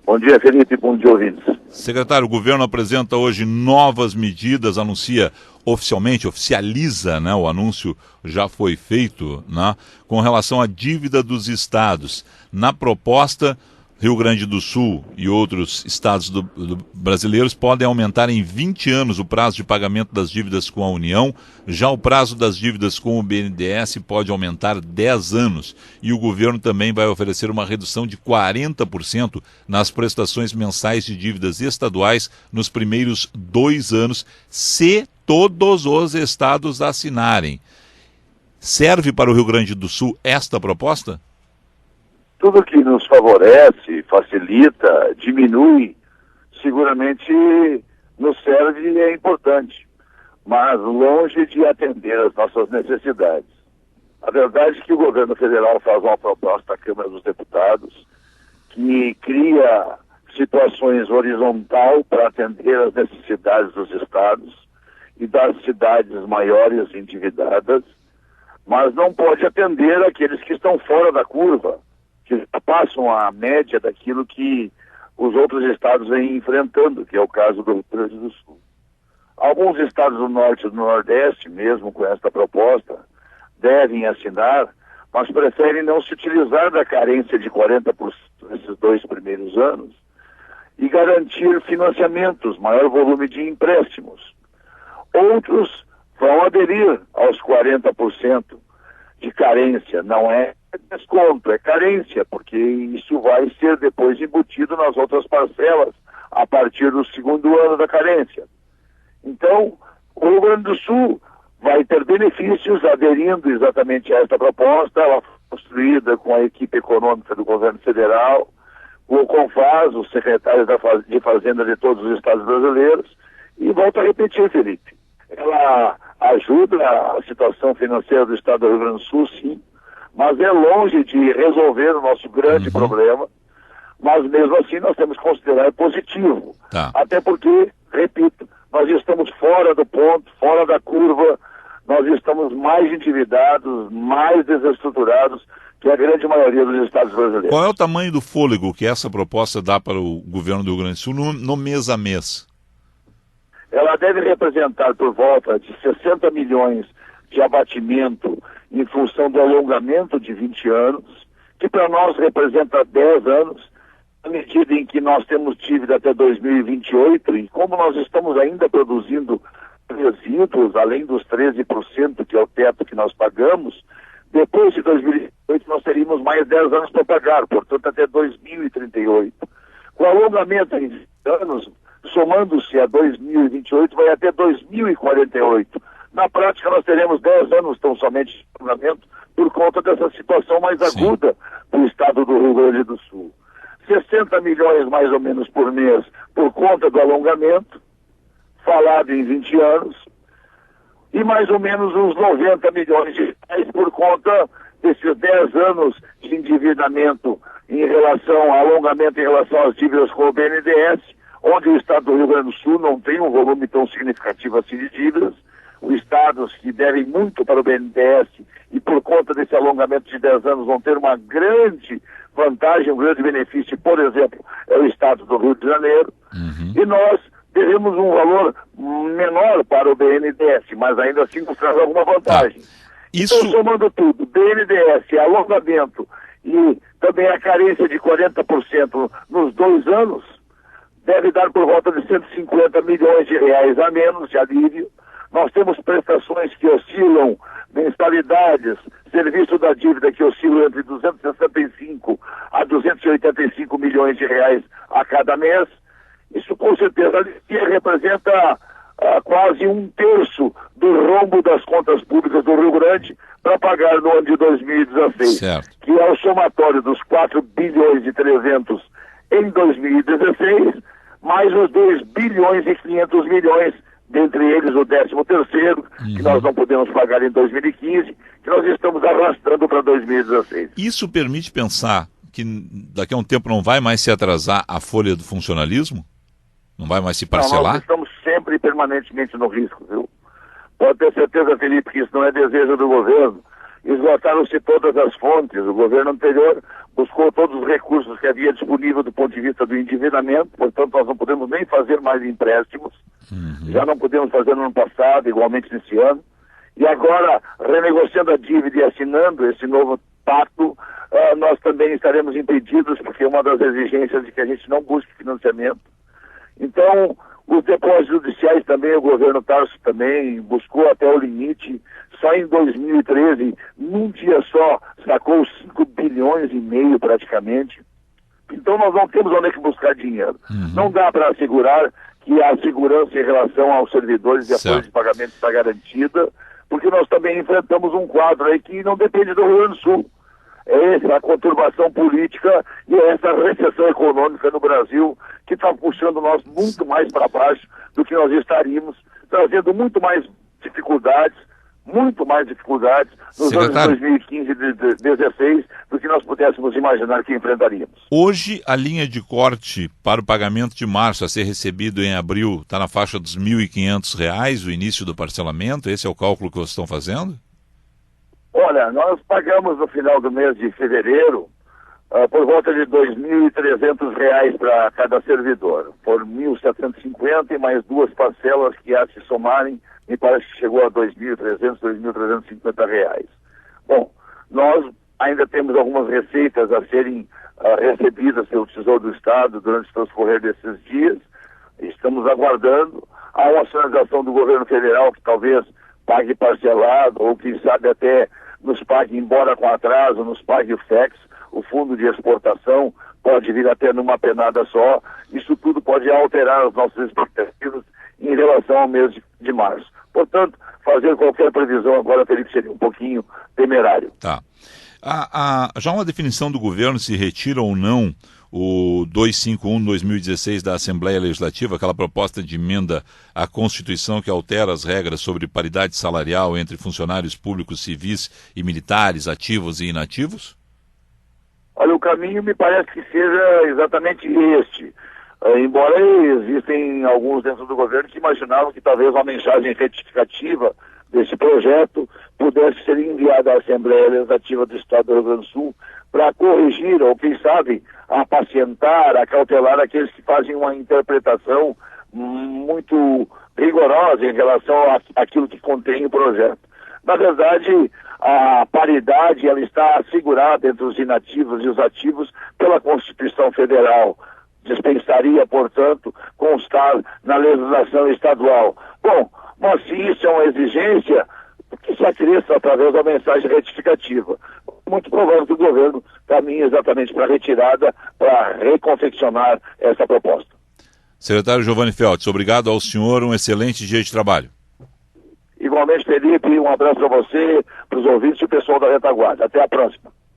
Bom dia, Felipe, bom dia, ouvintes. Secretário, o governo apresenta hoje novas medidas, anuncia oficialmente, oficializa, né, o anúncio já foi feito, né, com relação à dívida dos estados. Na proposta, Rio Grande do Sul e outros estados brasileiros podem aumentar em 20 anos o prazo de pagamento das dívidas com a União. Já o prazo das dívidas com o BNDES pode aumentar 10 anos. E o governo também vai oferecer uma redução de 40% nas prestações mensais de dívidas estaduais nos primeiros 2 anos, se todos os estados assinarem. Serve para o Rio Grande do Sul esta proposta? Tudo que nos favorece, facilita, diminui, seguramente nos serve e é importante, mas longe de atender às nossas necessidades. A verdade é que o governo federal faz uma proposta à Câmara dos Deputados que cria situações horizontal para atender às necessidades dos estados e das cidades maiores endividadas, mas não pode atender aqueles que estão fora da curva, que passam a média daquilo que os outros estados vêm enfrentando, que é o caso do Rio Grande do Sul. Alguns estados do Norte e do Nordeste, mesmo com esta proposta, devem assinar, mas preferem não se utilizar da carência de 40% nesses 2 primeiros anos e garantir financiamentos, maior volume de empréstimos. Outros vão aderir aos 40% de carência, não é desconto, é carência, porque isso vai ser depois embutido nas outras parcelas a partir do 2º ano da carência. Então, o Rio Grande do Sul vai ter benefícios aderindo exatamente a esta proposta. Ela foi construída com a equipe econômica do governo federal, com o CONFAS, os secretários de Fazenda de todos os estados brasileiros, e volto a repetir, Felipe, ela ajuda a situação financeira do estado do Rio Grande do Sul, sim, mas é longe de resolver o nosso grande problema, mas mesmo assim nós temos que considerar positivo. Tá. Até porque, repito, nós estamos fora do ponto, fora da curva, nós estamos mais endividados, mais desestruturados que a grande maioria dos estados brasileiros. Qual é o tamanho do fôlego que essa proposta dá para o governo do Rio Grande do Sul no mês a mês? Ela deve representar por volta de 60 milhões de abatimento em função do alongamento de 20 anos, que para nós representa 10 anos, à medida em que nós temos dívida até 2028, e como nós estamos ainda produzindo resíduos, além dos 13%, que é o teto que nós pagamos, depois de 2028 nós teríamos mais 10 anos para pagar, portanto até 2038. Com o alongamento em 20 anos, somando-se a 2028, vai até 2048. Na prática, nós teremos 10 anos tão somente de alongamento por conta dessa situação mais aguda do estado do Rio Grande do Sul. 60 milhões mais ou menos por mês por conta do alongamento, falado em 20 anos, e mais ou menos uns 90 milhões de reais por conta desses 10 anos de endividamento em relação ao alongamento em relação às dívidas com o BNDES, onde o estado do Rio Grande do Sul não tem um volume tão significativo assim de dívidas. Os estados que devem muito para o BNDES e por conta desse alongamento de 10 anos vão ter uma grande vantagem, um grande benefício, por exemplo, é o estado do Rio de Janeiro. E nós teremos um valor menor para o BNDES, mas ainda assim nos traz alguma vantagem. Então, somando tudo, BNDES, alongamento e também a carência de 40% nos 2 anos, deve dar por volta de 150 milhões de reais a menos de alívio. Nós temos prestações que oscilam, mensalidades, serviço da dívida que oscilam entre 265 a 285 milhões de reais a cada mês. Isso com certeza representa quase 1/3 do rombo das contas públicas do Rio Grande para pagar no ano de 2016, que é o somatório dos 4 bilhões e 300 em 2016, mais os 2 bilhões e 500 milhões, dentre eles o 13º, que nós não podemos pagar em 2015, que nós estamos arrastando para 2016. Isso permite pensar que daqui a um tempo não vai mais se atrasar a folha do funcionalismo? Não vai mais se parcelar? Não, nós estamos sempre e permanentemente no risco, viu? Pode ter certeza, Felipe, que isso não é desejo do governo. Esgotaram-se todas as fontes. O governo anterior buscou todos os recursos que havia disponível do ponto de vista do endividamento, portanto nós não podemos nem fazer mais empréstimos, já não podemos fazer no ano passado, igualmente nesse ano, e agora, renegociando a dívida e assinando esse novo pacto, nós também estaremos impedidos, porque uma das exigências de que a gente não busque financiamento. Então, os depósitos judiciais também, o governo Tarso também buscou até o limite. Só em 2013, num dia só, sacou 5 bilhões e meio praticamente. Então nós não temos onde é que buscar dinheiro. Não dá para assegurar que a segurança em relação aos servidores e a folha de pagamento está garantida, porque nós também enfrentamos um quadro aí que não depende do Rio Grande do Sul. É essa conturbação política e essa recessão econômica no Brasil que está puxando nós muito mais para baixo do que nós estaríamos, trazendo muito mais dificuldades nos anos de 2015 e 2016 do que nós pudéssemos imaginar que enfrentaríamos. Hoje, a linha de corte para o pagamento de março a ser recebido em abril está na faixa dos R$ 1.500, o início do parcelamento? Esse é o cálculo que vocês estão fazendo? Olha, nós pagamos no final do mês de fevereiro por volta de R$ 2.300 para cada servidor, por R$ 1.750 e mais duas parcelas que a se somarem, me parece que chegou a R$ 2.300, R$ 2.350. Bom, nós ainda temos algumas receitas a serem recebidas pelo Tesouro do Estado durante o transcorrer desses dias, estamos aguardando. Há uma sinalização do governo federal que talvez pague parcelado, ou quem sabe até nos pague, embora com atraso, nos pague o FEX, o Fundo de Exportação, pode vir até numa penada só. Isso tudo pode alterar as nossas expectativas em relação ao mês de março. Portanto, fazer qualquer previsão agora teria que ser um pouquinho temerário. Tá. Já uma definição do governo se retira ou não o 251/2016 da Assembleia Legislativa, aquela proposta de emenda à Constituição que altera as regras sobre paridade salarial entre funcionários públicos civis e militares, ativos e inativos? Olha, o caminho me parece que seja exatamente este. Embora existem alguns dentro do governo que imaginavam que talvez uma mensagem retificativa desse projeto pudesse ser enviada à Assembleia Legislativa do Estado do Rio Grande do Sul para corrigir, ou quem sabe, apacientar, acautelar aqueles que fazem uma interpretação muito rigorosa em relação àquilo que contém o projeto. Na verdade, a paridade ela está assegurada entre os inativos e os ativos pela Constituição Federal. Dispensaria, portanto, constar na legislação estadual. Bom, mas se isso é uma exigência, que se acresça através da mensagem retificativa. Muito provável que o governo caminhe exatamente para a retirada, para reconfeccionar essa proposta. Secretário Giovanni Feltes, obrigado ao senhor, um excelente dia de trabalho. Igualmente, Felipe, um abraço para você, para os ouvintes e o pessoal da retaguarda. Até a próxima.